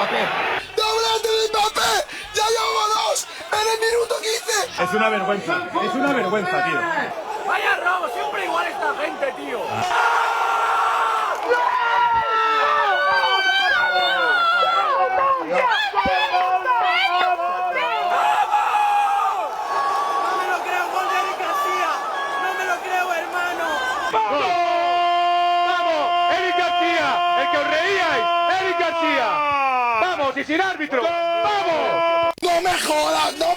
Mbappé. ¡Doblete de Mbappé! ¡Ya llevamos 2 en el minuto 15! Es una vergüenza, tío. Vaya robo, siempre igual esta gente, tío. No me lo creo, gol de Eric García. No me lo creo, hermano. ¡Vamos! ¡Eric García! ¡El que os reíais! ¡Eric García! ¡Vamos! ¡Y sin árbitro! ¡Vamos! ¡No me jodas! ¡No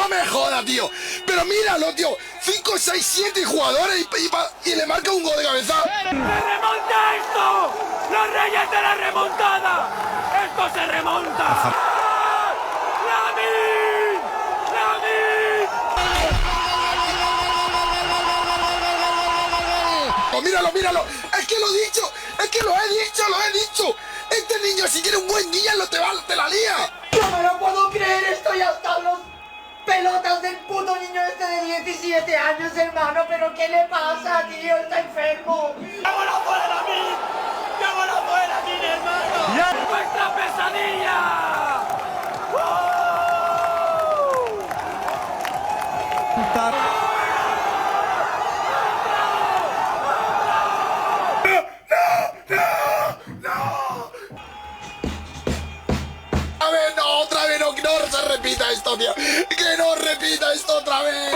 me jodas, tío! Pero míralo, tío. 5, 6, 7 jugadores y le marca un gol de cabeza. ¡Se remonta esto! ¡Los reyes de la remontada! ¡Esto se remonta! ¡Lamin! ¡Lamin! Oh, míralo. Es que lo he dicho. Lo he dicho. Este niño, si tiene un buen día, te la lía. No me lo puedo creer, estoy hasta los pelotas del puto niño este de 17 años, hermano. Pero ¿qué le pasa, tío? Está enfermo. ¡Qué golazo de Lamin! ¡Qué golazo de Lamin, hermano! ¡Nuestra pesadilla! A ver, no, otra vez, no se repita esto, tío. Que no repita esto otra vez.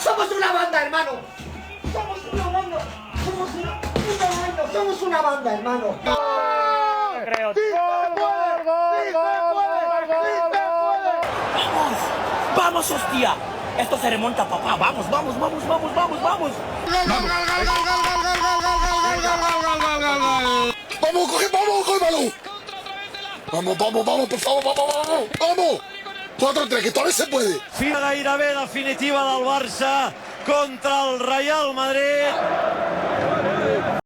Somos una banda, hermano. Somos una banda. Somos una banda, hermano. ¡Vamos, hostia! Esto se remonta, papá. ¡Vamos! Vamos, coge el balón. Vamos, por favor, vamos. 4-3, que todavía se puede. Gairebé definitiva del Barça contra el Real Madrid.